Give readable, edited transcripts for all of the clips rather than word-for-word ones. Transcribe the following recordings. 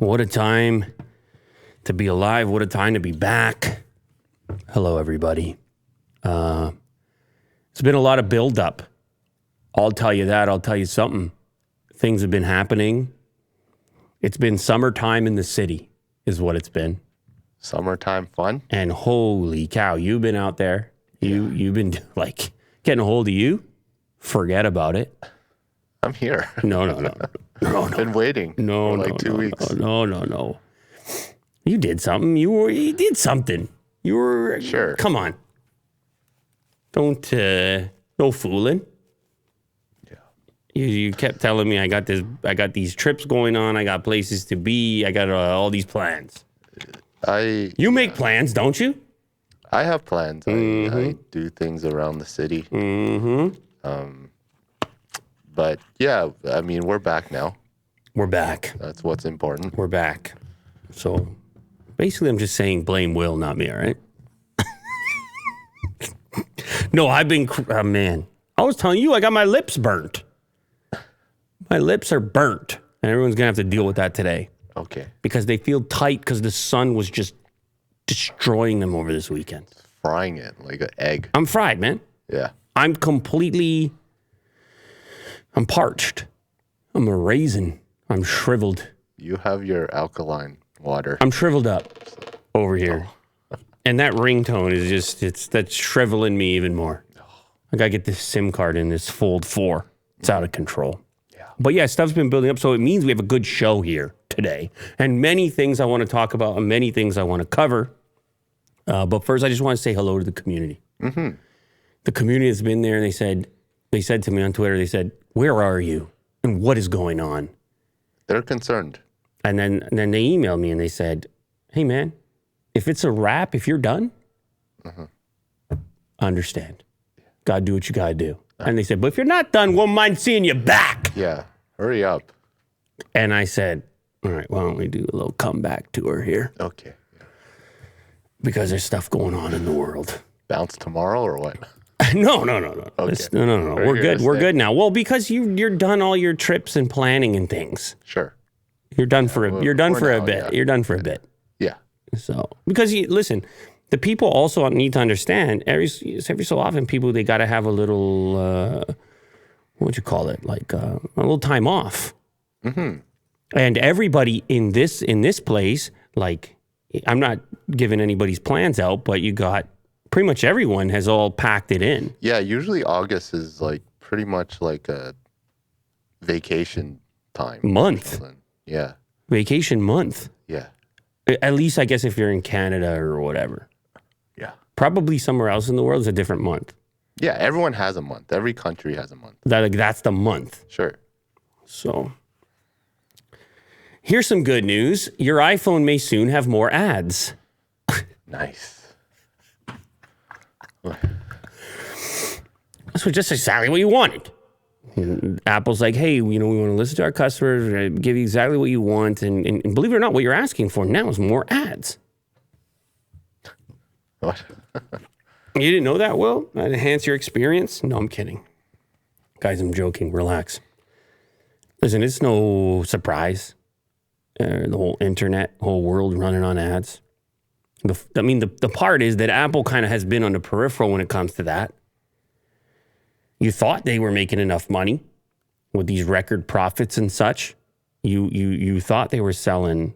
What a time to be alive. What a time to be back. Hello, everybody. It's been a lot of buildup. I'll tell you that. I'll tell you something. Things have been happening. It's been summertime in the city is what it's been. Summertime fun? And holy cow, you've been out there. You've been like getting a hold of you. Forget about it. I'm here. No. Been waiting for like 2 weeks. No. You did something. You did something. You were Sure. Come on. Don't no fooling. Yeah. You kept telling me I got these trips going on. I got places to be. I got all these plans. You make plans, don't you? I have plans. I do things around the city. But yeah, I mean, we're back now. We're back. That's what's important. We're back. So basically, I'm just saying blame Will, not me, all right? No, I've been, man. I was telling you, I got my lips burnt. My lips are burnt. And everyone's going to have to deal with that today. Okay. Because they feel tight because the sun was just destroying them over this weekend. Frying it like an egg. I'm fried, man. Yeah. I'm parched. I'm a raisin. I'm shriveled. You have your alkaline water. I'm shriveled up over here. Oh. And that ringtone is that's shriveling me even more. I got to get this SIM card in this Fold 4. It's out of control. Yeah. But yeah, stuff's been building up. So it means we have a good show here today. And many things I want to talk about and many things I want to cover. But first, I just want to say hello to the community. Mm-hmm. The community has been there, and they said to me on Twitter, they said, "Where are you? And what is going on?" They're concerned. And then they emailed me and they said, "Hey, man, if it's a wrap, if you're done, understand. Got to do what you got to do." And they said, "But if you're not done, won't mind seeing you back." Yeah, hurry up. And I said, "All right, why don't we do a little comeback tour here?" Okay. Because there's stuff going on in the world. Bounce tomorrow or what? No. Okay. No. We're good. We're good now. Well, because you're done all your trips and planning and things. Sure. You're done for a bit. You're done for a bit. Yeah. So because listen, the people also need to understand every so often people they got to have a little what'd you call it, like a little time off. Mm-hmm. And everybody in this place, like I'm not giving anybody's plans out, but you got. Pretty much everyone has all packed it in. Yeah, usually August is like pretty much like a vacation time. Month. Yeah. Vacation month. Yeah. At least I guess if you're in Canada or whatever. Yeah. Probably somewhere else in the world is a different month. Yeah, everyone has a month. Every country has a month. That's the month. Sure. So here's some good news. Your iPhone may soon have more ads. Nice. That's just exactly what you wanted. And Apple's like, hey, we want to listen to our customers, give you exactly what you want. And believe it or not, what you're asking for now is more ads. What? You didn't know that, Will? That enhance your experience? No, I'm kidding. Guys, I'm joking. Relax. Listen, it's no surprise. The whole internet, whole world running on ads. The part is that Apple kind of has been on the peripheral when it comes to that. You thought they were making enough money with these record profits and such. You thought they were selling,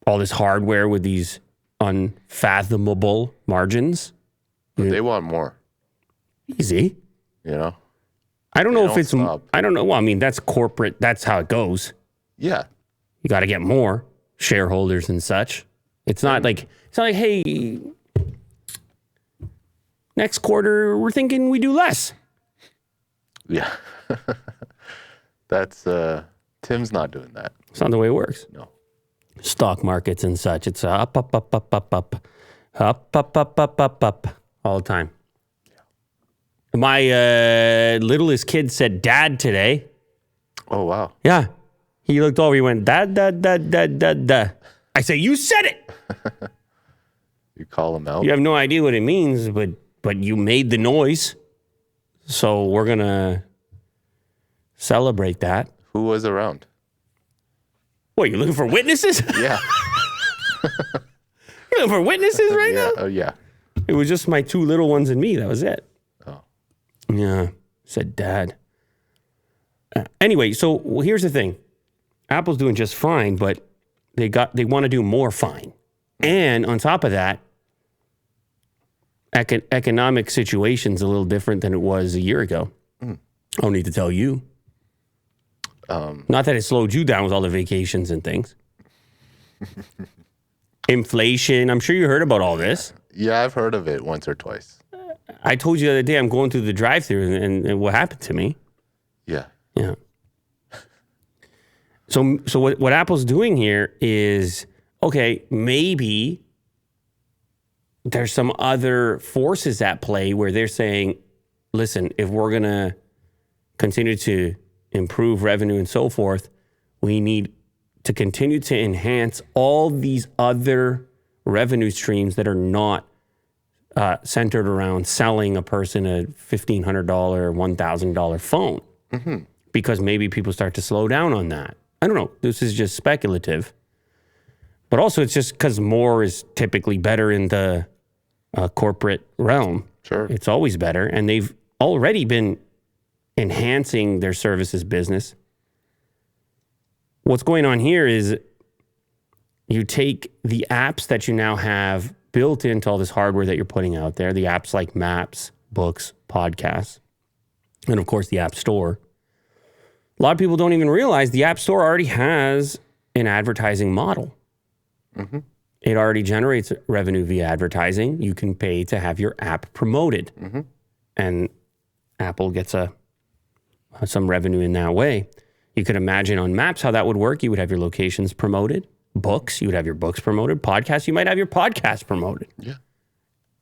all this hardware with these unfathomable margins. But they want more. Easy. I don't know if it's, stop. I don't know. Well, I mean, that's corporate. That's how it goes. Yeah. You got to get more shareholders and such. It's not like, hey, next quarter, we're thinking we do less. Yeah. That's, Tim's not doing that. It's not the way it works. No. Stock markets and such. It's up all the time. Yeah. My littlest kid said dad today. Oh, wow. Yeah. He looked over, he went, dad. I say, you said it. You call him out? You have no idea what it means, but you made the noise. So we're going to celebrate that. Who was around? What, you looking for witnesses? Yeah. You looking for witnesses right Yeah. now? Oh, yeah. It was just my 2 little ones and me. That was it. Oh. Yeah, said Dad. Anyway, so here's the thing. Apple's doing just fine, but they want to do more fine. And on top of that, economic situation's a little different than it was a year ago. I don't need to tell you. Not that it slowed you down with all the vacations and things. Inflation. I'm sure you heard about all this. Yeah, I've heard of it once or twice. I told you the other day I'm going through the drive-thru and what happened to me. Yeah. Yeah. So what Apple's doing here is, okay, maybe there's some other forces at play where they're saying, listen, if we're going to continue to improve revenue and so forth, we need to continue to enhance all these other revenue streams that are not centered around selling a person a $1,500, $1,000 phone. Mm-hmm. Because maybe people start to slow down on that. I don't know. This is just speculative. But also it's just because more is typically better in the corporate realm. Sure. It's always better. And they've already been enhancing their services business. What's going on here is you take the apps that you now have built into all this hardware that you're putting out there, the apps like Maps, Books, Podcasts, and of course the App Store. A lot of people don't even realize the App Store already has an advertising model. Mm-hmm. It already generates revenue via advertising. You can pay to have your app promoted. Mm-hmm. And Apple gets some revenue in that way. You could imagine on Maps how that would work. You would have your locations promoted. Books, you would have your books promoted. Podcasts, you might have your podcast promoted. Yeah.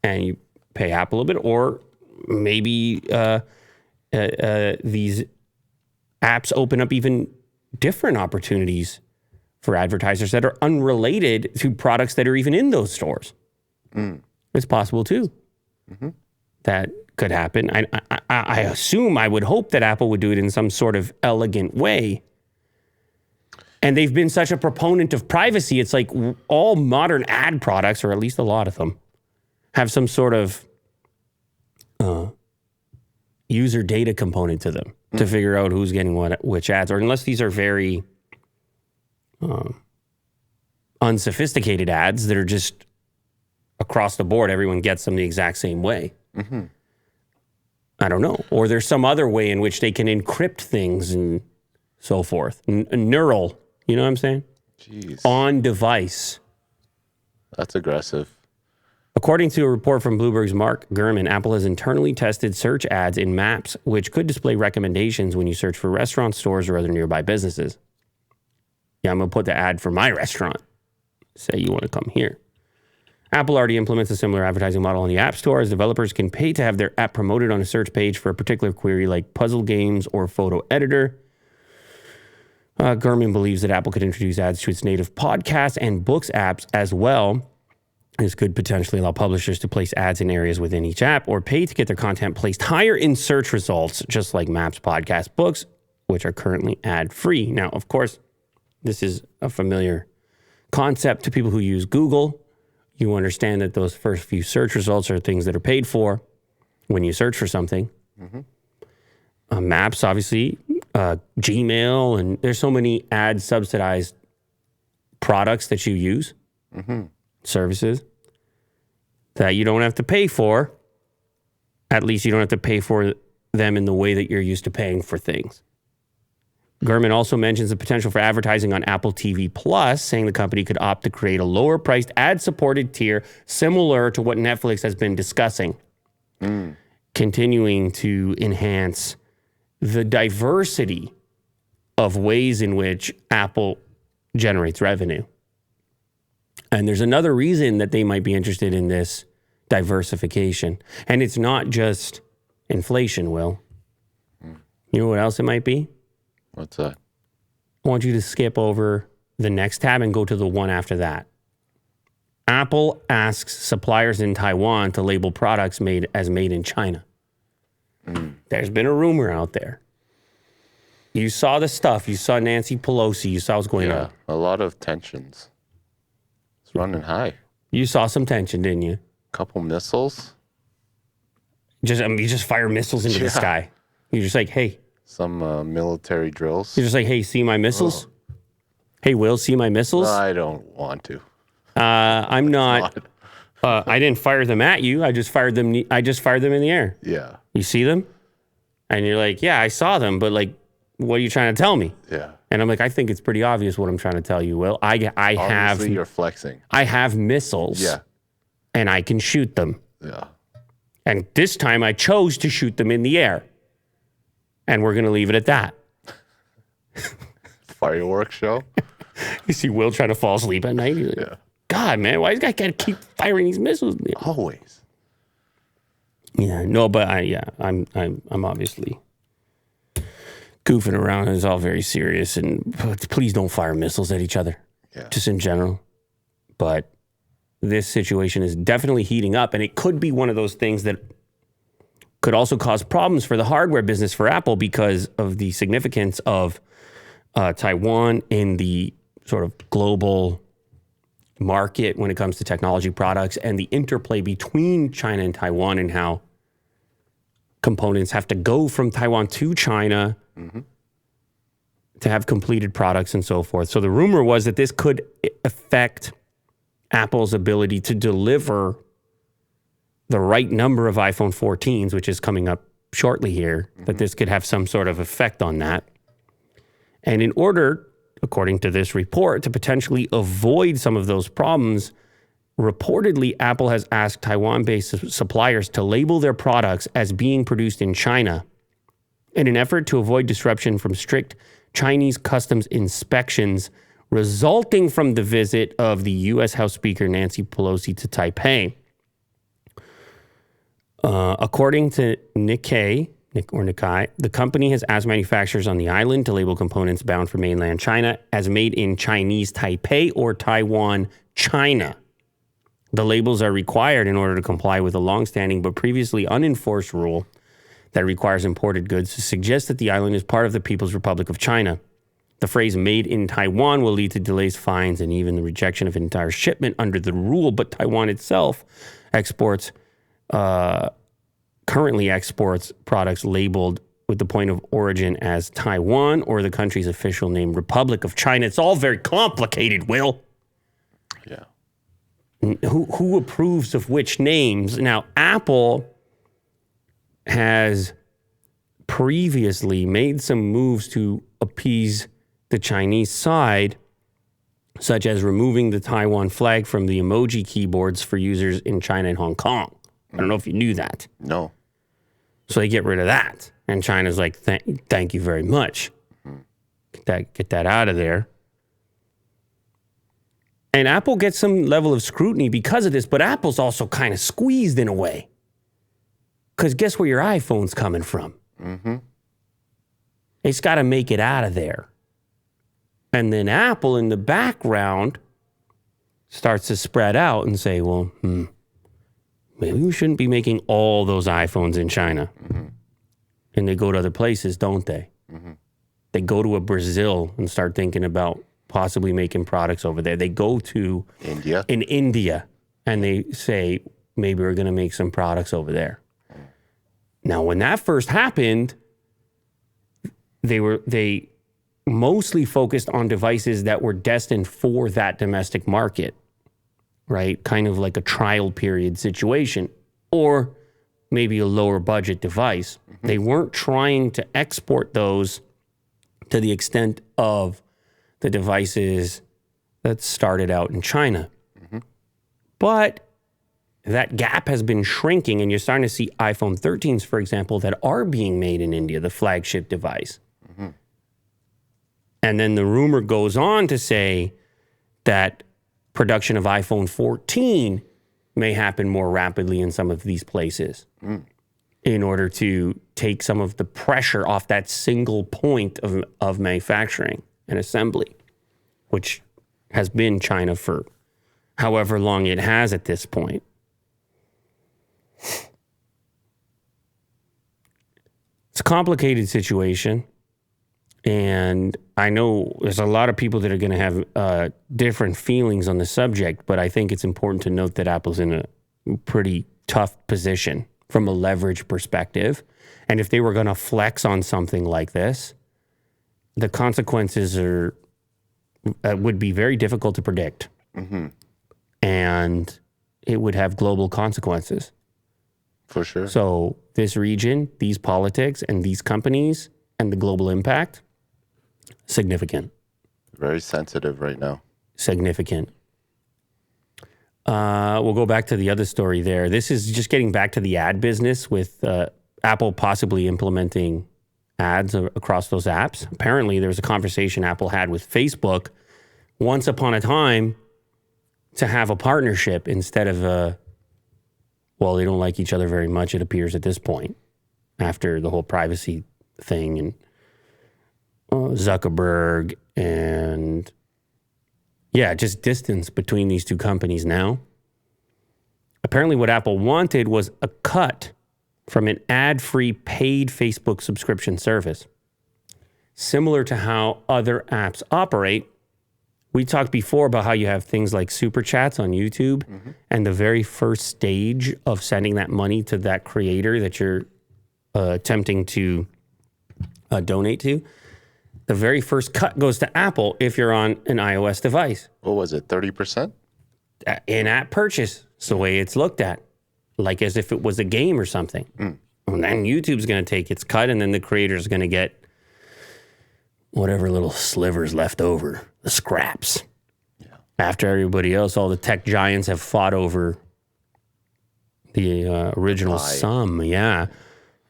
And you pay Apple a little bit, or maybe these apps open up even different opportunities for advertisers that are unrelated to products that are even in those stores. It's possible too. Mm-hmm. That could happen. I assume, I would hope that Apple would do it in some sort of elegant way. And they've been such a proponent of privacy. It's like all modern ad products, or at least a lot of them, have some sort of user data component to them to figure out who's getting which ads, or unless these are very unsophisticated ads that are just across the board, everyone gets them the exact same way. Mm-hmm. I don't know. Or there's some other way in which they can encrypt things and so forth. Neural, you know what I'm saying? Jeez. On device. That's aggressive. According to a report from Bloomberg's Mark Gurman, Apple has internally tested search ads in Maps, which could display recommendations when you search for restaurants, stores, or other nearby businesses. Yeah, I'm going to put the ad for my restaurant. Say you want to come here. Apple already implements a similar advertising model on the App Store, as developers can pay to have their app promoted on a search page for a particular query like puzzle games or photo editor. Gurman believes that Apple could introduce ads to its native podcasts and books apps as well. This could potentially allow publishers to place ads in areas within each app or pay to get their content placed higher in search results, just like Maps, Podcasts, Books, which are currently ad-free. Now, of course, this is a familiar concept to people who use Google. You understand that those first few search results are things that are paid for when you search for something. Mm-hmm. Maps, obviously, Gmail, and there's so many ad-subsidized products that you use, services, that you don't have to pay for. At least you don't have to pay for them in the way that you're used to paying for things. Gurman also mentions the potential for advertising on Apple TV Plus, saying the company could opt to create a lower-priced ad-supported tier similar to what Netflix has been discussing, continuing to enhance the diversity of ways in which Apple generates revenue. And there's another reason that they might be interested in this diversification. And it's not just inflation, Will. You know what else it might be? What's that? I want you to skip over the next tab and go to the one after that. Apple asks suppliers in Taiwan to label products made in China. There's been a rumor out there You saw the stuff. You saw Nancy Pelosi. You saw what's going on. A lot of tensions. It's running high. You saw some tension, didn't you? Couple missiles. You just fire missiles into the sky. You're just like, hey. Some military drills. You're just like, hey, see my missiles? Hey, Will, see my missiles? I don't want to. I'm not. I didn't fire them at you. I just fired them. I just fired them in the air. Yeah. You see them? And you're like, yeah, I saw them, but like, what are you trying to tell me? Yeah. And I'm like, I think it's pretty obvious what I'm trying to tell you, Will. Obviously, you're flexing. I have missiles. Yeah. And I can shoot them. Yeah. And this time I chose to shoot them in the air. And we're going to leave it at that. Fireworks show. You see Will trying to fall asleep at night. He's like, God, man, why does this guy got to keep firing these missiles? Always. Yeah, no, but I'm obviously goofing around. It's all very serious, and please don't fire missiles at each other. Yeah. Just in general. But this situation is definitely heating up, and it could be one of those things that could also cause problems for the hardware business for Apple because of the significance of Taiwan in the sort of global market when it comes to technology products and the interplay between China and Taiwan and how components have to go from Taiwan to China to have completed products and so forth. So the rumor was that this could affect Apple's ability to deliver the right number of iPhone 14s, which is coming up shortly here, that this could have some sort of effect on that. And in order, according to this report, to potentially avoid some of those problems, reportedly, Apple has asked Taiwan-based suppliers to label their products as being produced in China in an effort to avoid disruption from strict Chinese customs inspections resulting from the visit of the U.S. House Speaker Nancy Pelosi to Taipei. According to Nikkei, the company has asked manufacturers on the island to label components bound for mainland China as made in Chinese Taipei or Taiwan, China. The labels are required in order to comply with a longstanding but previously unenforced rule that requires imported goods to suggest that the island is part of the People's Republic of China. The phrase made in Taiwan will lead to delays, fines, and even the rejection of an entire shipment under the rule, but Taiwan itself currently exports products labeled with the point of origin as Taiwan or the country's official name, Republic of China. It's all very complicated, Will. Yeah. Who approves of which names? Now, Apple has previously made some moves to appease the Chinese side, such as removing the Taiwan flag from the emoji keyboards for users in China and Hong Kong. I don't know if you knew that. No. So they get rid of that. And China's like, thank you very much. Get that out of there. And Apple gets some level of scrutiny because of this, but Apple's also kind of squeezed in a way. Because guess where your iPhone's coming from? It's got to make it out of there. And then Apple in the background starts to spread out and say, well, maybe we shouldn't be making all those iPhones in China. And they go to other places, don't they? They go to Brazil and start thinking about possibly making products over there. They go to India and they say, maybe we're going to make some products over there. Now, when that first happened, they mostly focused on devices that were destined for that domestic market, right? Kind of like a trial period situation, or maybe a lower budget device. They weren't trying to export those to the extent of the devices that started out in China. But that gap has been shrinking, and you're starting to see iPhone 13s, for example, that are being made in India, the flagship device. And then the rumor goes on to say that production of iPhone 14 may happen more rapidly in some of these places in order to take some of the pressure off that single point of manufacturing and assembly, which has been China for however long it has at this point. It's a complicated situation. And I know there's a lot of people that are going to have different feelings on the subject, but I think it's important to note that Apple's in a pretty tough position from a leverage perspective. And if they were going to flex on something like this, the consequences would be very difficult to predict. And it would have global consequences. For sure. So this region, these politics, and these companies, and the global impact, significant. Very sensitive right now. Significant. We'll go back to the other story there. This is just getting back to the ad business with Apple possibly implementing ads across those apps. Apparently, there was a conversation Apple had with Facebook once upon a time to have a partnership instead of well, they don't like each other very much, it appears at this point, after the whole privacy thing and Zuckerberg and just distance between these two companies now. Apparently what Apple wanted was a cut from an ad-free paid Facebook subscription service. Similar to how other apps operate, we talked before about how you have things like super chats on YouTube, and the very first stage of sending that money to that creator that you're attempting to donate to, the very first cut goes to Apple if you're on an iOS device. What was it, 30%? In-app purchase. It's the way it's looked at, like as if it was a game or something. And then YouTube's going to take its cut, and then the creator's going to get whatever little slivers left over, the scraps. After everybody else, all the tech giants have fought over the original sum.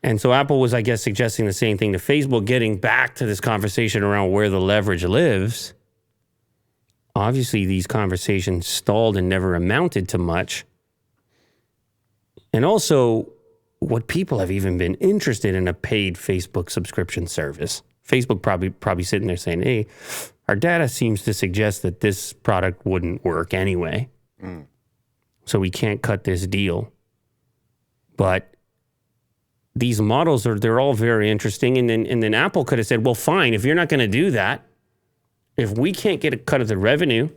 And so Apple was, I guess, suggesting the same thing to Facebook, getting back to this conversation around where the leverage lives. Obviously, these conversations stalled and never amounted to much. And also, what people have even been interested in a paid Facebook subscription service. Facebook probably sitting there saying, hey, our data seems to suggest that this product wouldn't work anyway. So we can't cut this deal. But these models they're all very interesting. And then Apple could have said, well, fine, if you're not going to do that, if we can't get a cut of the revenue,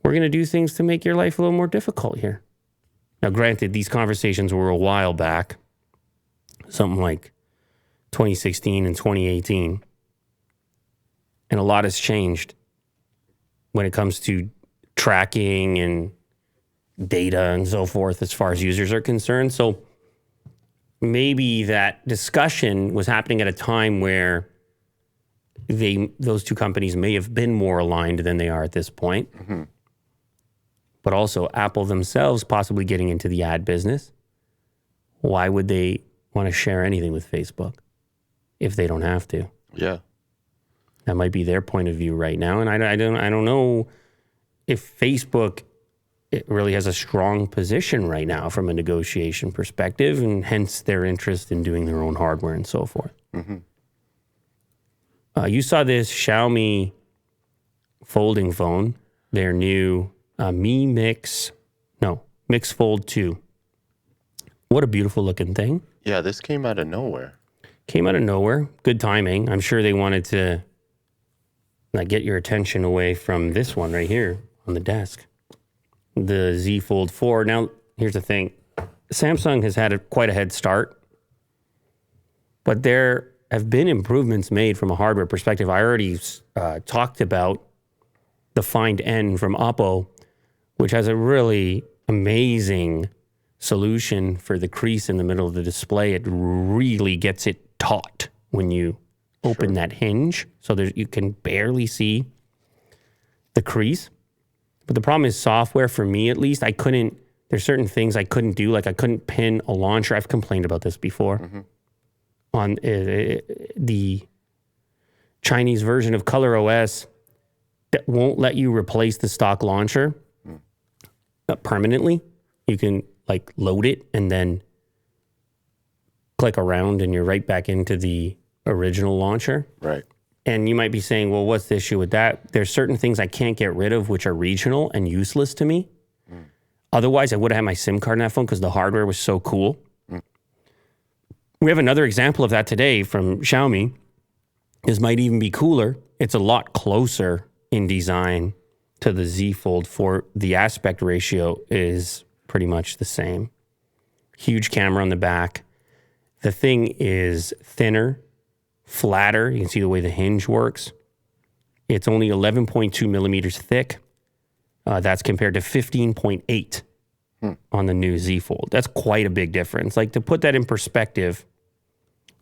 we're going to do things to make your life a little more difficult here. Now, granted, these conversations were a while back, something like 2016 and 2018. And a lot has changed when it comes to tracking and data and so forth as far as users are concerned. So maybe that discussion was happening at a time where those two companies may have been more aligned than they are at this point. But also Apple themselves possibly getting into the ad business. Why would they want to share anything with Facebook if they don't have to? Yeah. That might be their point of view right now. And I don't know if Facebook really has a strong position right now from a negotiation perspective, and hence their interest in doing their own hardware and so forth. You saw this Xiaomi folding phone, their new Mix Fold 2. What a beautiful looking thing. Yeah, this came out of nowhere. Good timing. I'm sure they wanted to get your attention away from this one right here on the desk. The Z Fold 4. Now, here's the thing. Samsung has had quite a head start, but there have been improvements made from a hardware perspective. I already talked about the Find N from Oppo, which has a really amazing solution for the crease in the middle of the display. It really gets it taut when you open that hinge, so that you can barely see the crease. But the problem is software, for me at least. There's certain things I couldn't do, like I couldn't pin a launcher. I've complained about this before. On the Chinese version of ColorOS that won't let you replace the stock launcher permanently. You can load it and then click around and you're right back into the original launcher. Right. And you might be saying, well, what's the issue with that? There's certain things I can't get rid of which are regional and useless to me. Otherwise, I would have had my SIM card in that phone because the hardware was so cool. We have another example of that today from Xiaomi. This might even be cooler. It's a lot closer in design to the Z Fold 4. The aspect ratio is pretty much the same. Huge camera on the back. The thing is thinner, flatter. You can see the way the hinge works. It's only 11.2 millimeters thick. That's compared to 15.8 on the new Z Fold. That's quite a big difference. Like, to put that in perspective,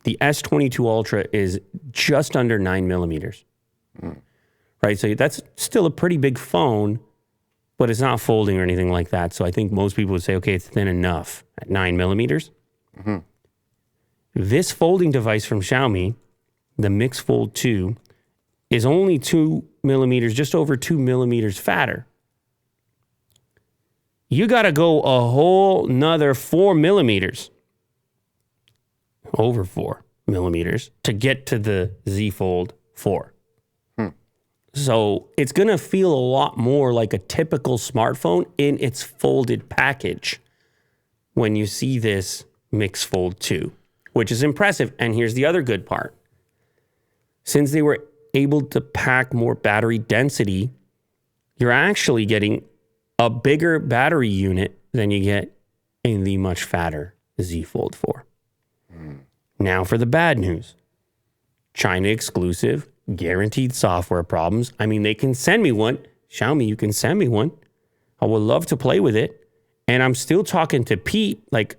the S22 Ultra is just under 9 millimeters. Right? So that's still a pretty big phone, but it's not folding or anything like that. So I think most people would say, okay, it's thin enough at 9 millimeters. This folding device from Xiaomi, the Mix Fold 2, is only 2 millimeters, just over 2 millimeters fatter. You got to go a whole nother 4 millimeters, over 4 millimeters, to get to the Z Fold 4. So it's going to feel a lot more like a typical smartphone in its folded package when you see this Mix Fold 2, which is impressive. And here's the other good part. Since they were able to pack more battery density, you're actually getting a bigger battery unit than you get in the much fatter Z Fold 4. Now for the bad news. China exclusive, guaranteed software problems. I mean, they can send me one. Xiaomi, you can send me one. I would love to play with it. And I'm still talking to Pete, like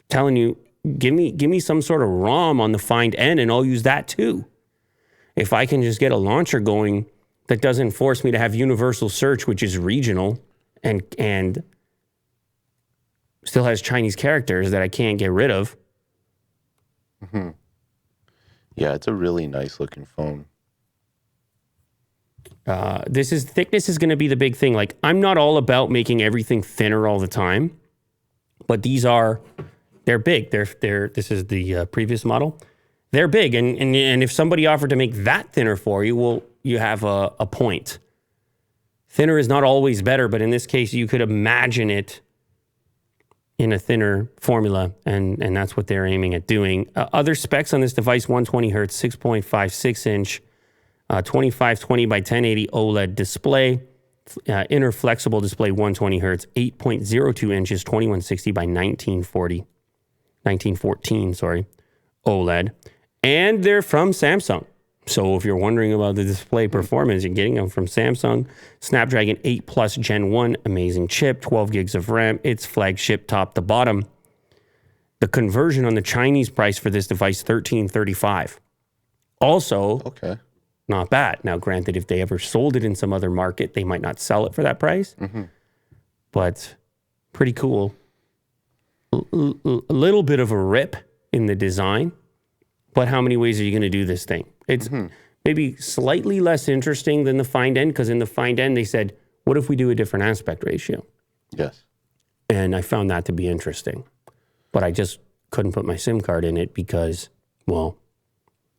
telling you, give me some sort of ROM on the Find N and I'll use that too. If I can just get a launcher going that doesn't force me to have universal search, which is regional and still has Chinese characters that I can't get rid of. Yeah, it's a really nice looking phone. Thickness is going to be the big thing. Like, I'm not all about making everything thinner all the time, but they're big. This is the previous model. They're big. And if somebody offered to make that thinner for you, well, you have a point. Thinner is not always better, but in this case, you could imagine it in a thinner formula, and that's what they're aiming at doing. Other specs on this device: 120 hertz, 6.56 inch, 2520 by 1080 OLED display, inner flexible display, 120 hertz, 8.02 inches, 2160 by 1914, OLED, and they're from Samsung. So if you're wondering about the display performance, you're getting them from Samsung. Snapdragon 8 Plus Gen 1, amazing chip, 12 gigs of RAM. It's flagship top to bottom. The conversion on the Chinese price for this device, $13.35. Also, not bad. Now, granted, if they ever sold it in some other market, they might not sell it for that price. But pretty cool. A little bit of a rip in the design. But how many ways are you going to do this thing? It's maybe slightly less interesting than the Find N, because in the Find N, they said, what if we do a different aspect ratio? Yes. And I found that to be interesting. But I just couldn't put my SIM card in it because, well,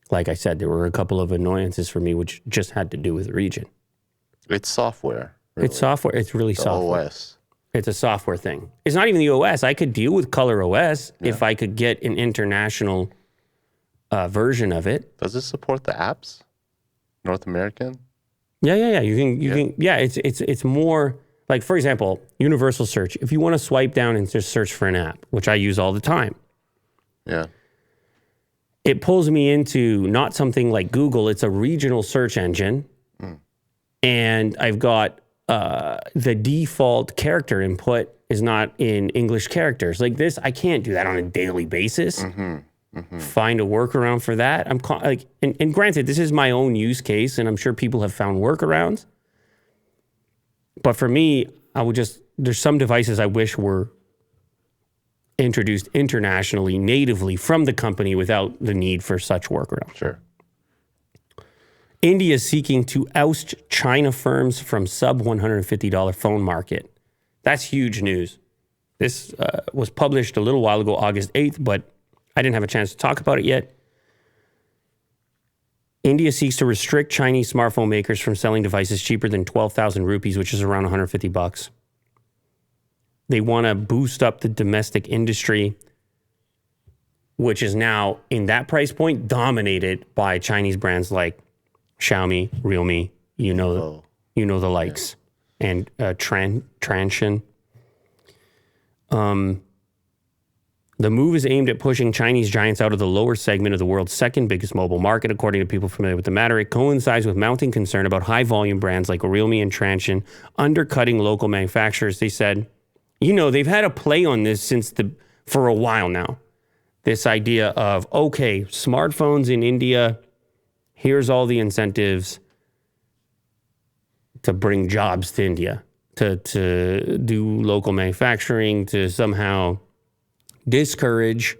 like I said, there were a couple of annoyances for me, which just had to do with the region. It's software. Really. It's software. It's really software. OS. It's a software thing. It's not even the OS. I could deal with Color OS if I could get an international version of it. Does it support the apps? North American? Yeah. You can. Yeah, it's more like, for example, universal search. If you want to swipe down and just search for an app, which I use all the time. Yeah. It pulls me into not something like Google. It's a regional search engine, and I've got the default character input is not in English characters. Like this, I can't do that on a daily basis. Find a workaround for that. And granted, this is my own use case, and I'm sure people have found workarounds. But for me, there's some devices I wish were introduced internationally, natively from the company without the need for such workarounds. Sure. India is seeking to oust China firms from sub $150 phone market. That's huge news. This was published a little while ago, August 8th, but I didn't have a chance to talk about it yet. India seeks to restrict Chinese smartphone makers from selling devices cheaper than 12,000 rupees, which is around 150 bucks. They want to boost up the domestic industry. which is now in that price point dominated by Chinese brands like Xiaomi, Realme, the likes, and Transsion. The move is aimed at pushing Chinese giants out of the lower segment of the world's second biggest mobile market, according to people familiar with the matter. It coincides with mounting concern about high-volume brands like Realme and Transsion undercutting local manufacturers. They said, they've had a play on this for a while now. This idea of, okay, smartphones in India, here's all the incentives to bring jobs to India, to do local manufacturing, to somehow discourage,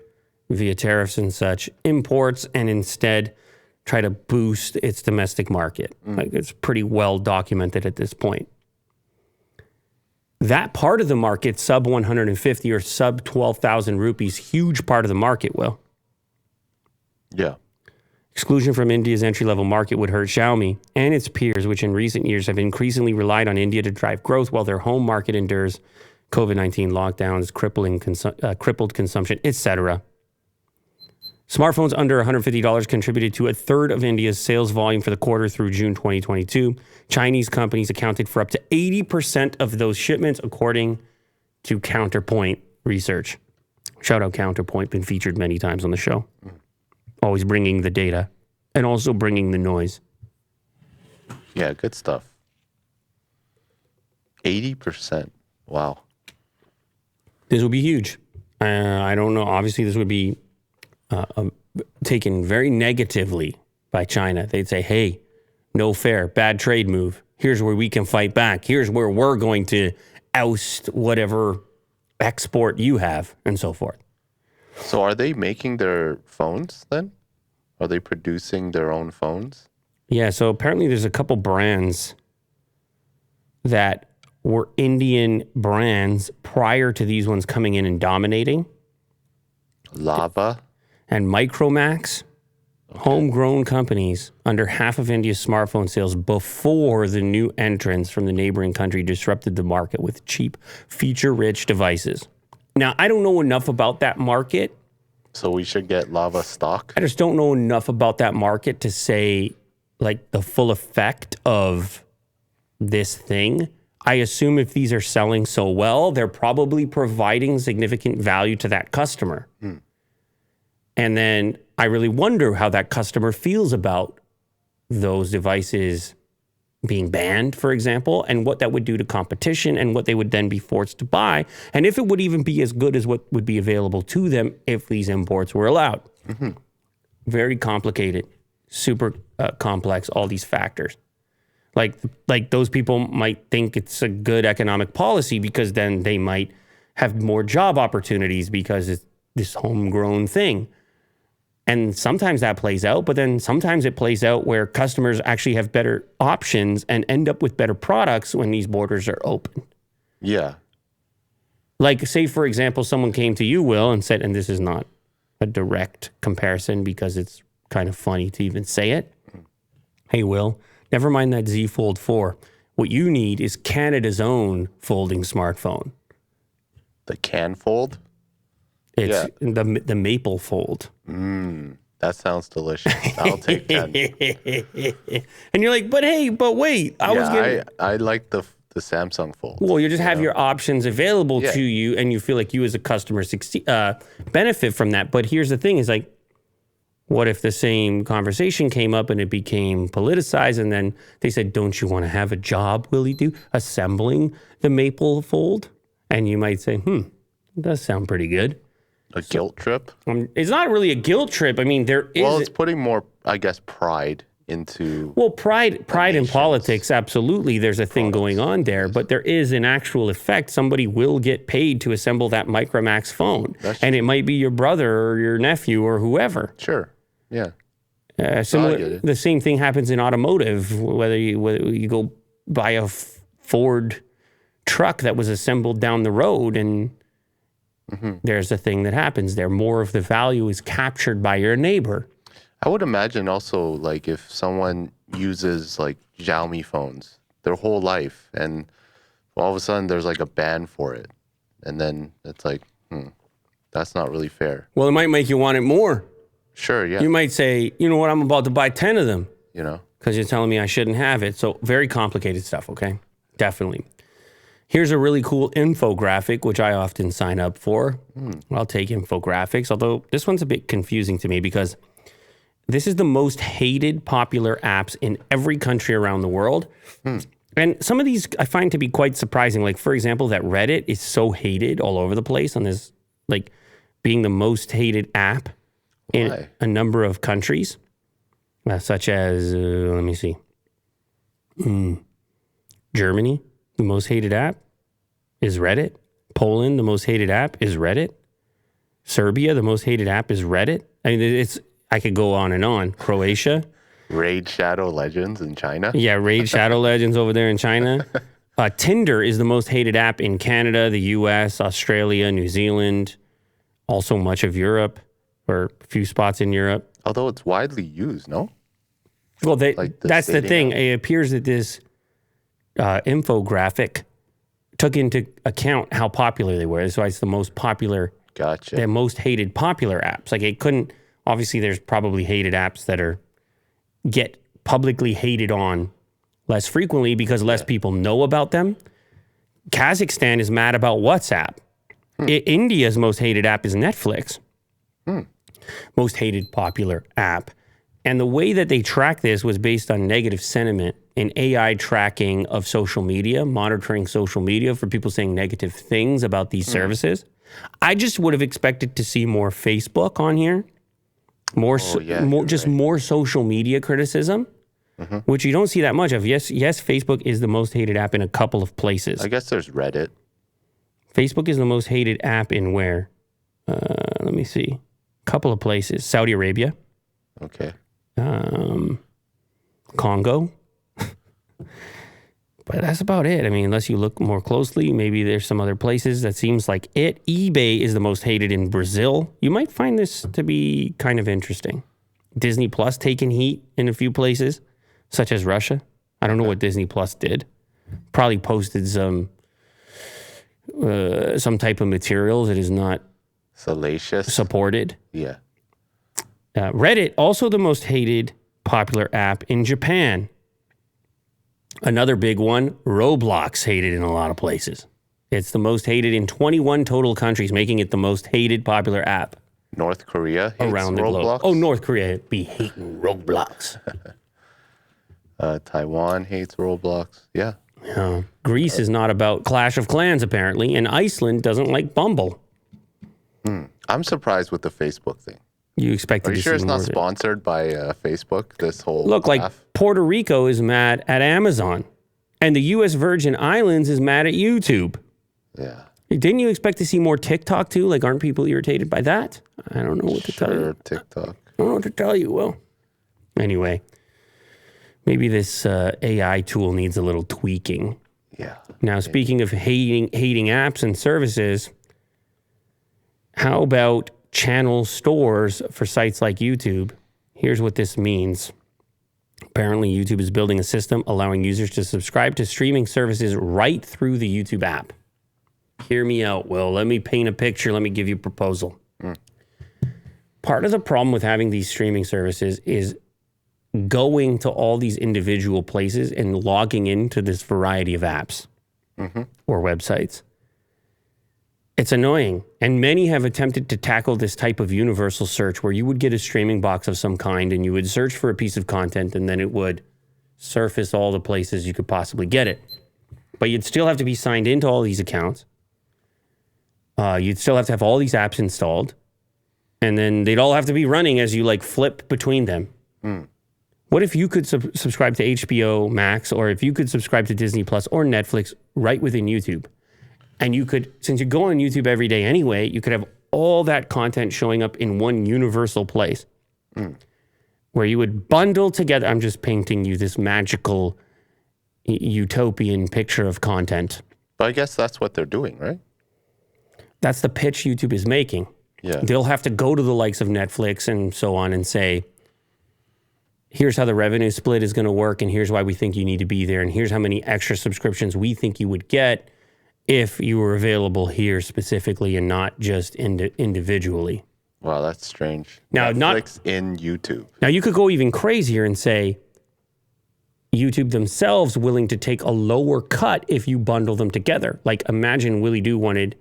via tariffs and such, imports, and instead try to boost its domestic market. Like, it's pretty well documented at this point. That part of the market, sub 150 or sub 12,000 rupees, huge part of the market, Will. Yeah. Exclusion from India's entry-level market would hurt Xiaomi and its peers, which in recent years have increasingly relied on India to drive growth while their home market endures COVID-19 lockdowns, crippled consumption, etc. Smartphones under $150 contributed to a third of India's sales volume for the quarter through June 2022. Chinese companies accounted for up to 80% of those shipments, according to Counterpoint research. Shout out Counterpoint, been featured many times on the show. Always bringing the data and also bringing the noise. Yeah, good stuff. 80%. Wow. This would be huge. I don't know. Obviously, this would be taken very negatively by China. They'd say, hey, no fair, bad trade move. Here's where we can fight back. Here's where we're going to oust whatever export you have, and so forth. So are they making their phones then? Are they producing their own phones? Yeah, so apparently there's a couple brands that were Indian brands prior to these ones coming in and dominating. Lava? And Micromax, homegrown companies, under half of India's smartphone sales before the new entrants from the neighboring country disrupted the market with cheap, feature-rich devices. Now, I don't know enough about that market. So we should get Lava stock? I just don't know enough about that market to say, like, the full effect of this thing. I assume if these are selling so well, they're probably providing significant value to that customer. And then I really wonder how that customer feels about those devices being banned, for example, and what that would do to competition and what they would then be forced to buy. And if it would even be as good as what would be available to them if these imports were allowed. Very complicated, super complex, all these factors. Like those people might think it's a good economic policy because then they might have more job opportunities because it's this homegrown thing. And sometimes that plays out, but then sometimes it plays out where customers actually have better options and end up with better products when these borders are open. Yeah. Like, say, for example, someone came to you, Will, and said, and this is not a direct comparison because it's kind of funny to even say it. Hey, Will, never mind that Z Fold 4. What you need is Canada's own folding smartphone. The can fold? It's the Maple Fold. That sounds delicious. I'll take 10. And you're like, but wait. I like the Samsung Fold. Well, you just have your options available to you, and you feel like you as a customer benefit from that. But here's the thing is like, what if the same conversation came up and it became politicized, and then they said, don't you want to have a job, Willie, assembling the Maple Fold? And you might say, it does sound pretty good. A guilt trip? It's not really a guilt trip. I mean, there is... Well, it's putting more, I guess, pride into... Well, pride in politics, absolutely. There's a thing going on there, but there is an actual effect. Somebody will get paid to assemble that Micromax phone. And it might be your brother or your nephew or whoever. Sure, yeah. Similar, the same thing happens in automotive, whether you go buy a Ford truck that was assembled down the road and... There's a thing that happens there. More of the value is captured by your neighbor. I would imagine also, like, if someone uses, like, Xiaomi phones their whole life, and all of a sudden there's, like, a ban for it. And then it's like, That's not really fair. Well, it might make you want it more. Sure, yeah. You might say, you know what, I'm about to buy 10 of them. You know? Because you're telling me I shouldn't have it. So very complicated stuff, okay? Definitely. Here's a really cool infographic, which I often sign up for. I'll take infographics, although this one's a bit confusing to me because this is the most hated popular apps in every country around the world. And some of these I find to be quite surprising. Like, for example, that Reddit is so hated all over the place on this, like, being the most hated app in a number of countries, such as, let me see, Germany, the most hated app is Reddit. Poland, the most hated app is Reddit. Serbia, the most hated app is Reddit. I mean, I could go on and on. Croatia. Raid Shadow Legends in China. Yeah, Raid Shadow Legends over there in China. Tinder is the most hated app in Canada, the US, Australia, New Zealand, also much of Europe, or a few spots in Europe. Although it's widely used, no? Well, that's the thing. It appears that this infographic took into account how popular they were. So it's the most popular, the most hated popular apps. Like it couldn't, obviously there's probably hated apps that get publicly hated on less frequently because less people know about them. Kazakhstan is mad about WhatsApp. India's most hated app is Netflix. Most hated popular app. And the way that they track this was based on negative sentiment and AI tracking of social media, monitoring social media for people saying negative things about these services. I just would have expected to see more Facebook on here, more social media criticism, which you don't see that much of. Yes, Facebook is the most hated app in a couple of places. I guess there's Reddit. Facebook is the most hated app in where? Let me see. A couple of places. Saudi Arabia. Okay. Congo. But that's about it. I mean, unless you look more closely, maybe there's some other places that seems like it. eBay is the most hated in Brazil. You might find this to be kind of interesting. Disney Plus taking heat in a few places, such as Russia. I don't know what Disney Plus did. Probably posted some type of material that is not salacious supported. Yeah. Reddit, also the most hated popular app in Japan. Another big one, Roblox, hated in a lot of places. It's the most hated in 21 total countries, making it the most hated popular app. North Korea hates around the Roblox. globe. Oh, North Korea be hating Roblox. Taiwan hates Roblox. Yeah. Greece is not about Clash of Clans, apparently, and Iceland doesn't like Bumble. I'm surprised with the Facebook thing. You expected Are you to sure see it's more not of it. sponsored by Facebook, this whole Look, like laugh? Puerto Rico is mad at Amazon, and the U.S. Virgin Islands is mad at YouTube. Yeah. Didn't you expect to see more TikTok, too? Like, aren't people irritated by that? I don't know what to tell you. TikTok. I don't know what to tell you. Well, anyway, maybe this AI tool needs a little tweaking. Yeah. Now, speaking of hating apps and services, how about channel stores for sites like YouTube? Here's what this means. Apparently, YouTube is building a system allowing users to subscribe to streaming services right through the YouTube app. Hear me out, Will. Let me paint a picture. Let me give you a proposal. Part of the problem with having these streaming services is going to all these individual places and logging into this variety of apps or websites. It's annoying. And many have attempted to tackle this type of universal search where you would get a streaming box of some kind and you would search for a piece of content and then it would surface all the places you could possibly get it. But you'd still have to be signed into all these accounts. You'd still have to have all these apps installed. And then they'd all have to be running as you like flip between them. What if you could subscribe to HBO Max, or if you could subscribe to Disney Plus or Netflix right within YouTube? And you could, since you go on YouTube every day anyway, you could have all that content showing up in one universal place where you would bundle together. I'm just painting you this magical utopian picture of content. But I guess that's what they're doing, right? That's the pitch YouTube is making. Yeah. They'll have to go to the likes of Netflix and so on and say, here's how the revenue split is going to work, and here's why we think you need to be there, and here's how many extra subscriptions we think you would get. if you were available here specifically and not just individually. Wow, that's strange. Now, Netflix in YouTube. Now, you could go even crazier and say YouTube themselves willing to take a lower cut if you bundle them together. Like, imagine Willie Doo wanted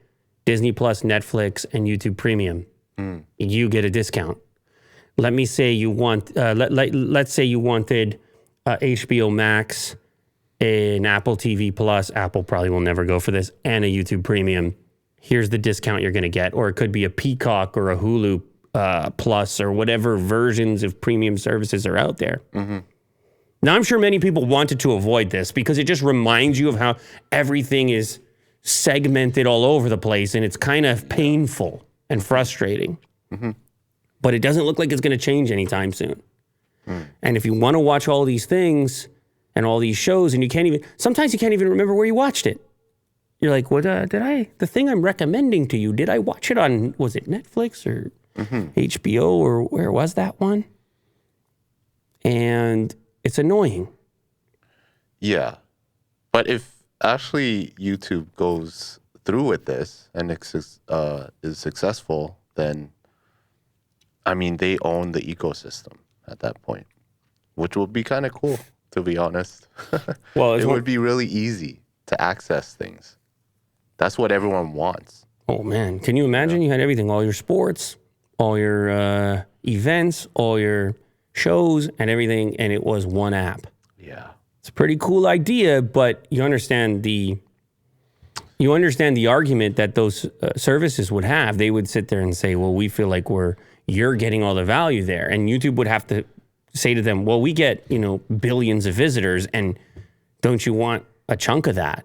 Disney Plus, Netflix, and YouTube Premium. You get a discount. Let me say you want, let's say you wanted HBO Max, an Apple TV Plus. Apple probably will never go for this, and a YouTube Premium. Here's the discount you're going to get. Or it could be a Peacock or a Hulu Plus or whatever versions of premium services are out there. Mm-hmm. Now, I'm sure many people wanted to avoid this because it just reminds you of how everything is segmented all over the place, and it's kind of painful and frustrating. Mm-hmm. But it doesn't look like it's going to change anytime soon. And if you want to watch all these things and all these shows, and sometimes you can't even remember where you watched it. You're like, what, the thing I'm recommending to you, did I watch it on, was it Netflix or HBO or where was that one? And it's annoying. Yeah. But if actually YouTube goes through with this and is successful, then, I mean, they own the ecosystem at that point, which would be kind of cool, to be honest. Well, it would be really easy to access things. That's what everyone wants. Oh, man. Can you imagine you had everything, all your sports, all your events, all your shows and everything, and it was one app? Yeah. It's a pretty cool idea, but you understand the argument that those services would have. They would sit there and say, well, we feel like you're getting all the value there. And YouTube would have to say to them, well, we get, billions of visitors, and don't you want a chunk of that?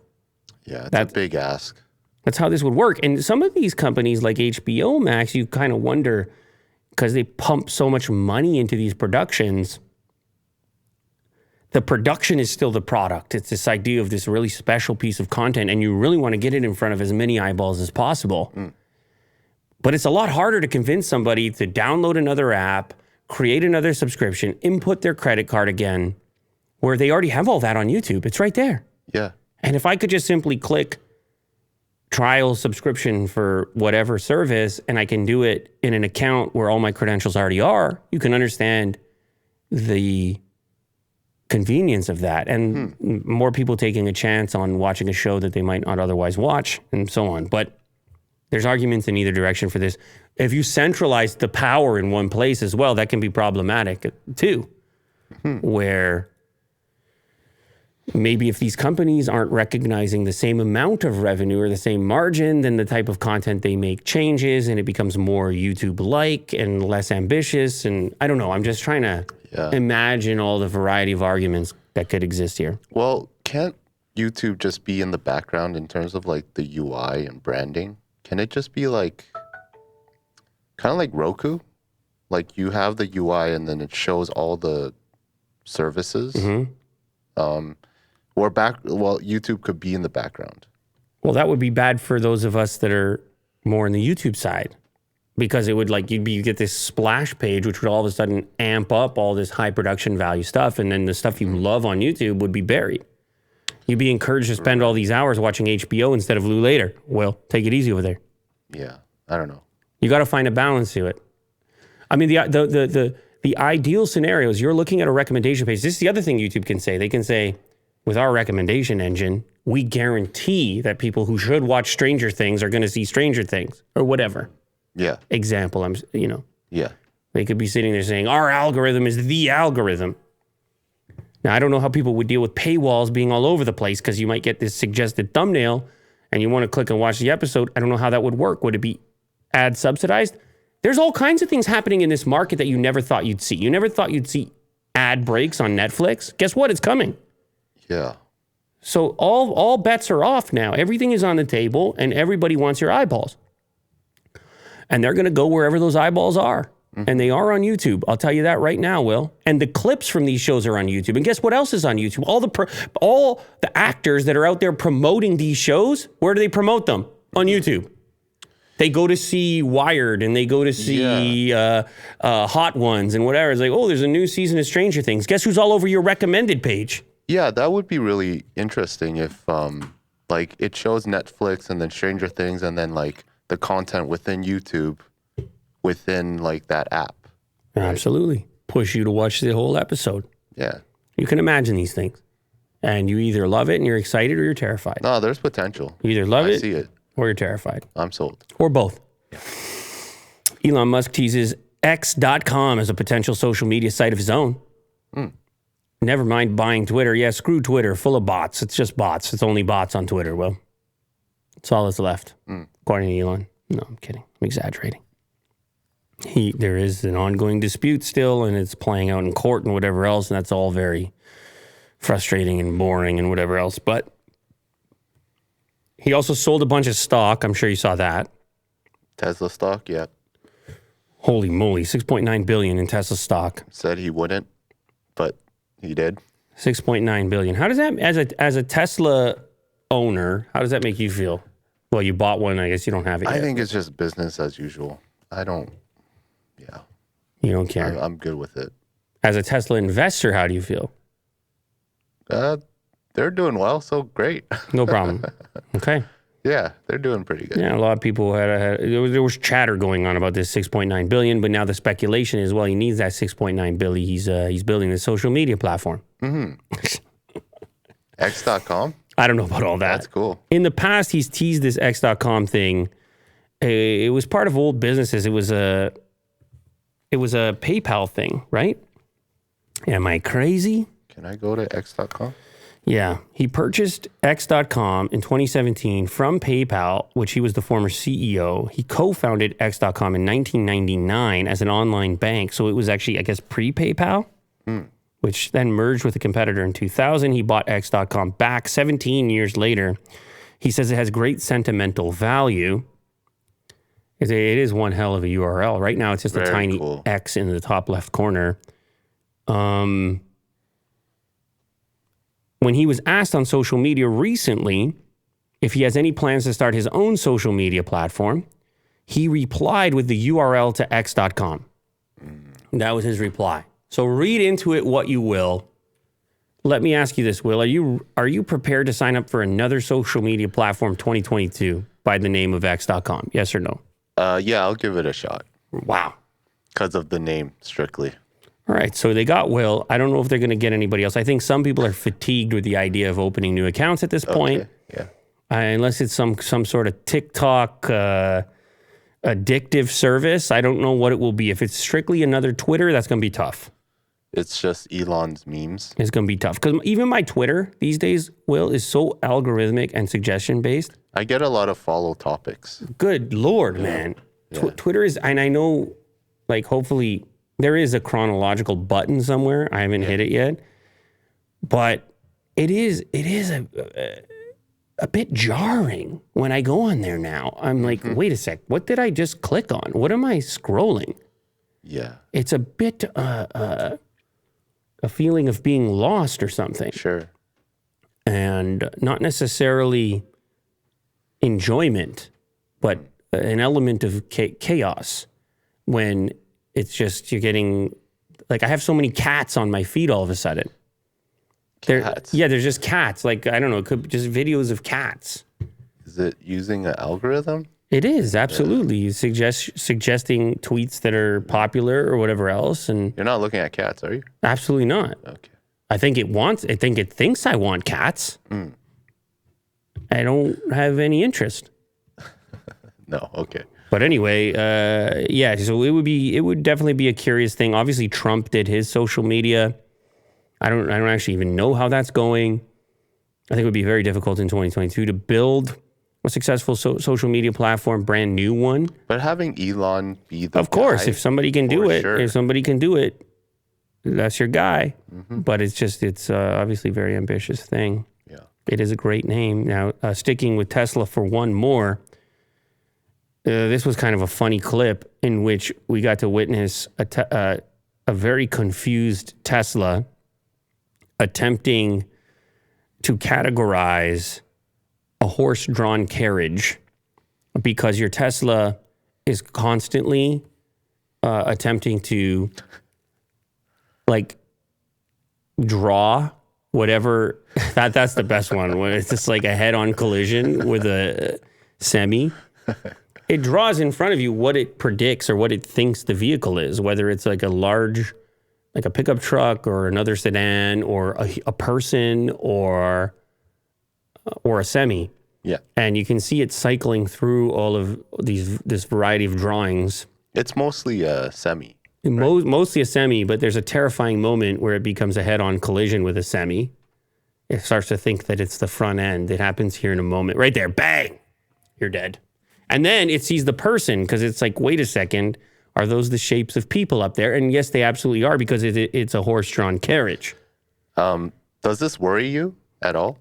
Yeah, that's a big ask. That's how this would work. And some of these companies like HBO Max, you kind of wonder, because they pump so much money into these productions, the production is still the product. It's this idea of this really special piece of content, and you really want to get it in front of as many eyeballs as possible. But it's a lot harder to convince somebody to download another app, create another subscription, input their credit card again, where they already have all that on YouTube. It's right there. Yeah. And if I could just simply click trial subscription for whatever service, and I can do it in an account where all my credentials already are, you can understand the convenience of that. And more people taking a chance on watching a show that they might not otherwise watch, and so on. But there's arguments in either direction for this. If you centralize the power in one place as well, that can be problematic too, where maybe if these companies aren't recognizing the same amount of revenue or the same margin, then the type of content they make changes and it becomes more YouTube-like and less ambitious. And I don't know, I'm just trying to imagine all the variety of arguments that could exist here. Well, can't YouTube just be in the background in terms of like the UI and branding? Can it just be like, kind of like Roku? Like you have the UI and then it shows all the services. YouTube could be in the background. Well, that would be bad for those of us that are more on the YouTube side, because it would you get this splash page, which would all of a sudden amp up all this high production value stuff. And then the stuff you love on YouTube would be buried. You'd be encouraged to spend all these hours watching HBO instead of Lou later. Well, take it easy over there. Yeah. I don't know. You got to find a balance to it. I mean, the ideal scenario is you're looking at a recommendation page. This is the other thing YouTube can say. They can say, with our recommendation engine, we guarantee that people who should watch Stranger Things are going to see Stranger Things or whatever. Yeah. Example, Yeah. They could be sitting there saying, our algorithm is the algorithm. Now, I don't know how people would deal with paywalls being all over the place, because you might get this suggested thumbnail and you want to click and watch the episode. I don't know how that would work. Would it be ad subsidized? There's all kinds of things happening in this market that you never thought you'd see. You never thought you'd see ad breaks on Netflix. Guess what? It's coming. Yeah. So all bets are off now. Everything is on the table and everybody wants your eyeballs. And they're going to go wherever those eyeballs are. And they are on YouTube. I'll tell you that right now, Will. And the clips from these shows are on YouTube. And guess what else is on YouTube? All the actors that are out there promoting these shows, where do they promote them? On YouTube. They go to see Wired and they go to see Hot Ones and whatever. It's like, oh, there's a new season of Stranger Things. Guess who's all over your recommended page? Yeah, that would be really interesting if Like it shows Netflix and then Stranger Things and then like the content within YouTube within like that app. Right? Absolutely. Push you to watch the whole episode. Yeah. You can imagine these things. And you either love it and you're excited or you're terrified. No, there's potential. You either love I it, see it or you're terrified. I'm sold. Or both. Yeah. Elon Musk teases X.com as a potential social media site of his own. Never mind buying Twitter. Yeah, screw Twitter. Full of bots. It's just bots. It's only bots on Twitter. Well, that's all that's left, according to Elon. No, I'm kidding. I'm exaggerating. There is an ongoing dispute still, and it's playing out in court and whatever else, and that's all very frustrating and boring and whatever else. But he also sold a bunch of stock. I'm sure you saw that. Tesla stock, yeah. Holy moly, $6.9 billion in Tesla stock. Said he wouldn't, but he did. $6.9 billion. How does that, as a Tesla owner, how does that make you feel? Well, you bought one. I guess you don't have it yet. I think it's just business as usual. You don't care. I'm good with it. As a Tesla investor, how do you feel? They're doing well, so great. No problem. Okay. Yeah, they're doing pretty good. Yeah, a lot of people there was chatter going on about this $6.9 billion, but now the speculation is, well, he needs that $6.9 billion. He's building this social media platform. X.com? I don't know about all that. That's cool. In the past, he's teased this X.com thing. It was part of old businesses. It was a PayPal thing, right? Am I crazy? Can I go to X.com? Yeah. He purchased X.com in 2017 from PayPal, which he was the former CEO. He co-founded X.com in 1999 as an online bank. So it was actually, I guess, pre-PayPal, which then merged with a competitor in 2000. He bought X.com back 17 years later. He says it has great sentimental value. It is one hell of a URL. Right now, it's just a tiny cool X in the top left corner. When he was asked on social media recently if he has any plans to start his own social media platform, he replied with the URL to X.com. That was his reply. So read into it what you will. Let me ask you this, Will. Are you prepared to sign up for another social media platform 2022 by the name of X.com? Yes or no? Yeah, I'll give it a shot. Wow. Because of the name, strictly. All right, so they got Will. I don't know if they're going to get anybody else. I think some people are fatigued with the idea of opening new accounts at this point. Yeah. Unless it's some sort of TikTok addictive service. I don't know what it will be. If it's strictly another Twitter, that's going to be tough. It's just Elon's memes. It's going to be tough. Because even my Twitter these days, Will, is so algorithmic and suggestion-based. I get a lot of follow topics. Good Lord, man. Yeah. Twitter is, and I know, like, hopefully there is a chronological button somewhere. I haven't hit it yet. But it is a bit jarring when I go on there now. I'm like, wait a sec. What did I just click on? What am I scrolling? Yeah. It's a bit a feeling of being lost or something. Sure. And not necessarily enjoyment, but an element of chaos when it's just you're getting, like, I have so many cats on my feed all of a sudden. Cats? There's just cats. Like, I don't know, it could be just videos of cats. Is it using an algorithm? It is, absolutely. Yeah. Suggesting tweets that are popular or whatever else. And you're not looking at cats, are you? Absolutely not. Okay. I think it thinks I want cats. I don't have any interest. No, okay. But anyway, so it would definitely be a curious thing. Obviously, Trump did his social media. I don't actually even know how that's going. I think it would be very difficult in 2022 to build a successful social media platform, brand new one. But having Elon be the Of course, guy, if somebody can do it, sure. That's your guy. But it's obviously a very ambitious thing. Yeah. It is a great name. Now, sticking with Tesla for one more, this was kind of a funny clip in which we got to witness a very confused Tesla attempting to categorize a horse-drawn carriage because your Tesla is constantly attempting to, like, draw whatever. That's the best one. When it's just like a head-on collision with a semi. It draws in front of you what it predicts or what it thinks the vehicle is, whether it's like a large, like a pickup truck or another sedan or a person or a semi. Yeah. And you can see it cycling through all of this variety of drawings. It's mostly a semi. Mostly a semi, but there's a terrifying moment where it becomes a head-on collision with a semi. It starts to think that it's the front end. It happens here in a moment. Right there, bang! You're dead. And then it sees the person because it's like, wait a second, are those the shapes of people up there? And yes, they absolutely are because it's a horse-drawn carriage. Does this worry you at all?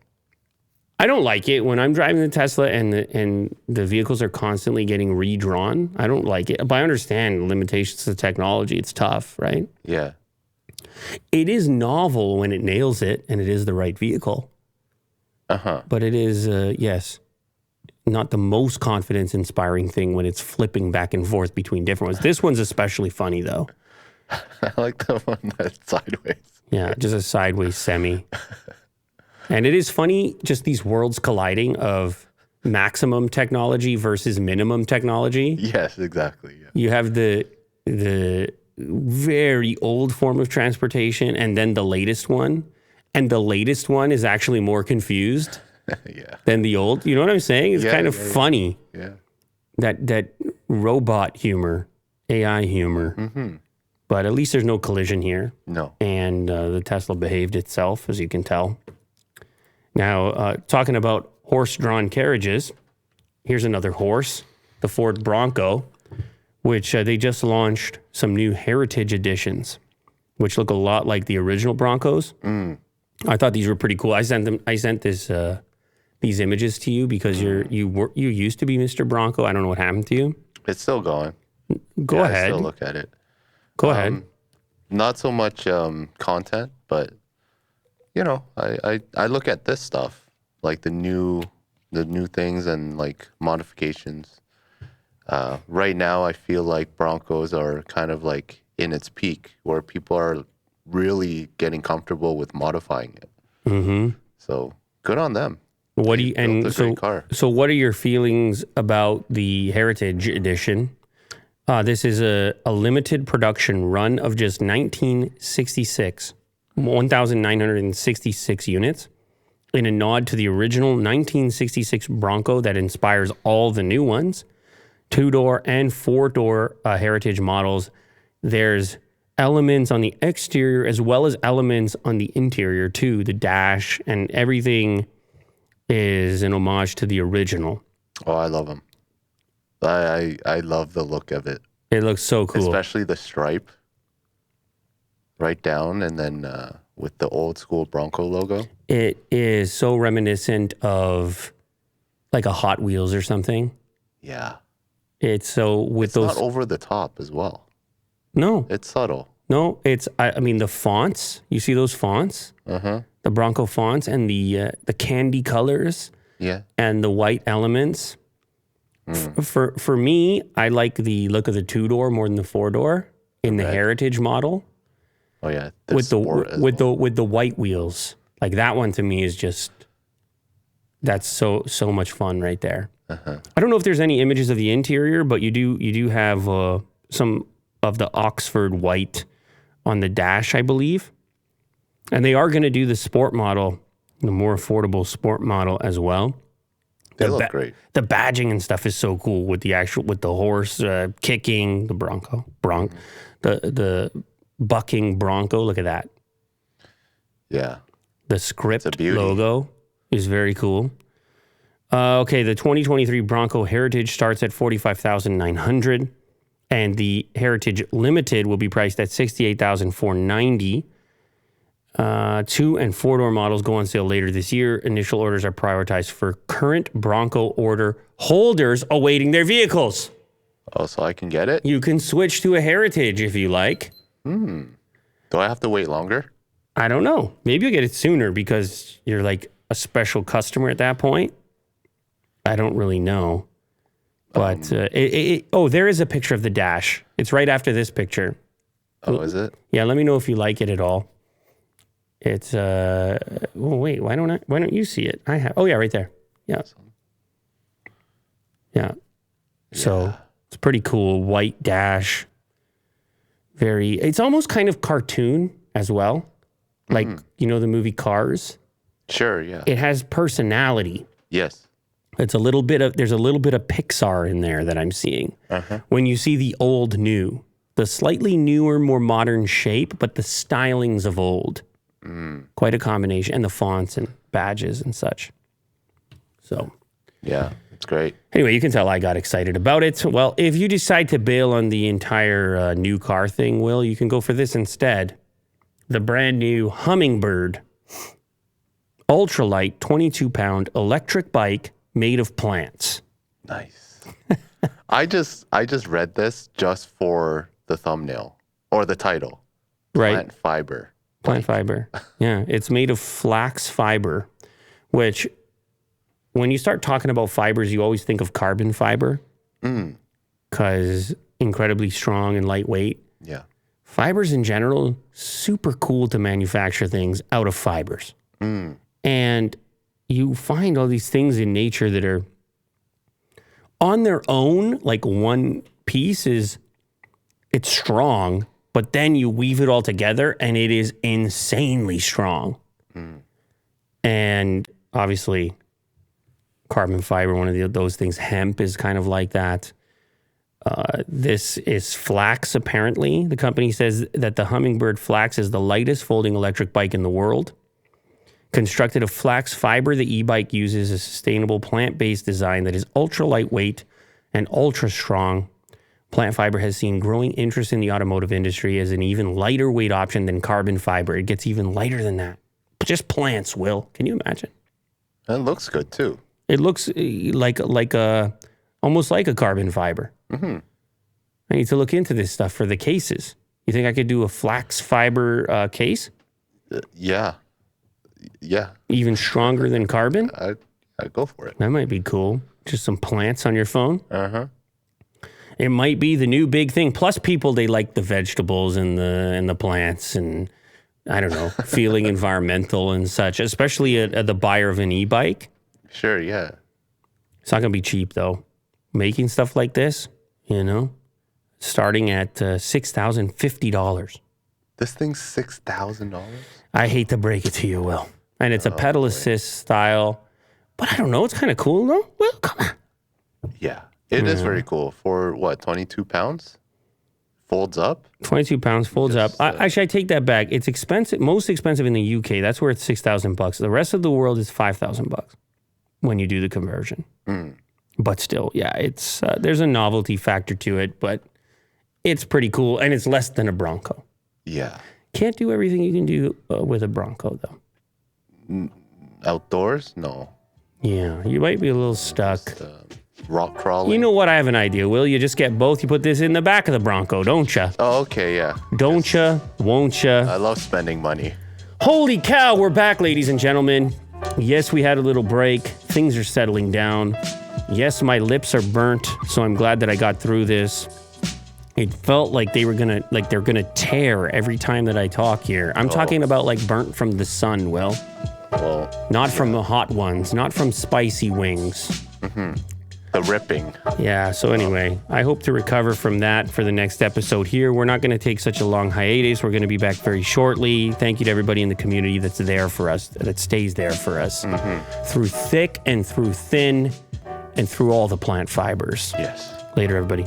I don't like it when I'm driving the Tesla and the vehicles are constantly getting redrawn. I don't like it. But I understand the limitations of the technology. It's tough, right? Yeah. It is novel when it nails it and it is the right vehicle. Uh-huh. But it is, yes, not the most confidence-inspiring thing when it's flipping back and forth between different ones. This one's especially funny, though. I like the one that's sideways. Yeah, just a sideways semi. And it is funny, just these worlds colliding of maximum technology versus minimum technology. Yes, exactly. Yeah. You have the very old form of transportation and then the latest one. And the latest one is actually more confused Yeah. than the old. You know what I'm saying? It's kind of funny. Yeah. That robot humor, AI humor. Mm-hmm. But at least there's no collision here. No. And the Tesla behaved itself, as you can tell. Now, talking about horse-drawn carriages, here's another horse, the Ford Bronco, which they just launched some new heritage editions, which look a lot like the original Broncos. I thought these were pretty cool. I sent these images to you because you used to be Mr. Bronco. I don't know what happened to you. It's still going. Go ahead. I still look at it. Go ahead. Not so much content, but you know, I look at this stuff, like the new things and like modifications. Right now, I feel like Broncos are kind of like in its peak, where people are really getting comfortable with modifying it. Mm-hmm. So good on them. What do you So what are your feelings about the Heritage Edition? This is a limited production run of just 1,966 units in a nod to the original 1966 Bronco that inspires all the new ones. 2-door and 4-door Heritage models. There's elements on the exterior as well as elements on the interior too. The dash and everything is an homage to the original. Oh, I love them. I love the look of it. It looks so cool. Especially the stripe right down and then with the old school Bronco logo. It is so reminiscent of like a Hot Wheels or something. Yeah. It's so with those. It's not over the top as well. No. It's subtle. No, it's, I mean, the fonts, you see those fonts? Uh-huh. The Bronco fonts and the candy colors. Yeah. And the white elements. For me, I like the look of the 2-door more than the 4-door in the Heritage model. Oh yeah, with the white wheels. Like that one to me is just, that's so much fun right there. Uh-huh. I don't know if there's any images of the interior, but you do have some of the Oxford white on the dash, I believe. And they are going to do the sport model, the more affordable sport model as well. They look great. The badging and stuff is so cool with the horse kicking, the Bronco, the bucking Bronco. Look at that. Yeah. The script logo is very cool. Okay, the 2023 Bronco Heritage starts at $45,900, and the Heritage Limited will be priced at $68,490. 2 and 4-door models go on sale later this year. Initial orders are prioritized for current Bronco order holders awaiting their vehicles. Oh, so I can get it? You can switch to a Heritage if you like. Do I have to wait longer? I don't know. Maybe you'll get it sooner because you're like a special customer at that point. I don't really know. But there is a picture of the dash. It's right after this picture. Oh, is it? Yeah, let me know if you like it at all. It's oh wait, why don't you see it? I have. Oh yeah, right there. Yeah. Yeah. So it's pretty cool. White dash. It's almost kind of cartoon as well. Like, you know, the movie Cars? Sure, yeah. It has personality. Yes. There's a little bit of Pixar in there that I'm seeing. When you see the old new, the slightly newer, more modern shape, but the stylings of old. Quite a combination. And the fonts and badges and such. So. Yeah, it's great. Anyway, you can tell I got excited about it. Well, if you decide to bail on the entire new car thing, Will, you can go for this instead. The brand new Hummingbird ultralight 22-pound electric bike made of plants. Nice. I just read this just for the thumbnail or the title. Right. Plant fiber. Plant fiber. Yeah, it's made of flax fiber, which when you start talking about fibers, you always think of carbon fiber because incredibly strong and lightweight. Yeah. Fibers in general, super cool to manufacture things out of fibers. And you find all these things in nature that are on their own, like one piece it's strong, but then you weave it all together and it is insanely strong. And obviously, carbon fiber, one of those things, hemp is kind of like that. This is flax, apparently. The company says that the Hummingbird Flax is the lightest folding electric bike in the world. Constructed of flax fiber, the e-bike uses a sustainable plant-based design that is ultra lightweight and ultra strong. Plant fiber has seen growing interest in the automotive industry as an even lighter weight option than carbon fiber. It gets even lighter than that. Just plants, Will. Can you imagine? It looks good too. It looks almost like a carbon fiber. I need to look into this stuff for the cases. You think I could do a flax fiber case? Yeah. Even stronger than carbon? I'd go for it. That might be cool. Just some plants on your phone. It might be the new big thing. Plus, people, they like the vegetables and the plants and, I don't know, feeling environmental and such, especially the buyer of an e-bike. Sure, yeah. It's not going to be cheap, though. Making stuff like this, you know, starting at $6,050. This thing's $6,000? I hate to break it to you, Will. And it's a pedal assist style. But I don't know. It's kind of cool, though. Well, come on. Yeah. It is very cool. For what, 22 pounds? Folds up? 22 pounds, folds up. Actually, I take that back. It's expensive, most expensive in the UK. That's where it's $6,000. The rest of the world is $5,000 when you do the conversion. But still, yeah, it's there's a novelty factor to it, but it's pretty cool. And it's less than a Bronco. Yeah. Can't do everything you can do with a Bronco, though. Outdoors? No. Yeah, you might be a little stuck. Just, rock crawling. You know what? I have an idea, Will. You just get both. You put this in the back of the Bronco, don't you? Oh, okay, yeah. Don't you? Won't you? I love spending money. Holy cow, we're back, ladies and gentlemen. Yes, we had a little break. Things are settling down. Yes, my lips are burnt, so I'm glad that I got through this. It felt like they're gonna tear every time that I talk here. I'm talking about like burnt from the sun, Will. Well, not from the hot ones, not from spicy wings. The ripping. Yeah, so anyway, I hope to recover from that for the next episode here. We're not going to take such a long hiatus. We're going to be back very shortly. Thank you to everybody in the community that's there for us, that stays there for us. Through thick and through thin and through all the plant fibers. Yes. Later, everybody.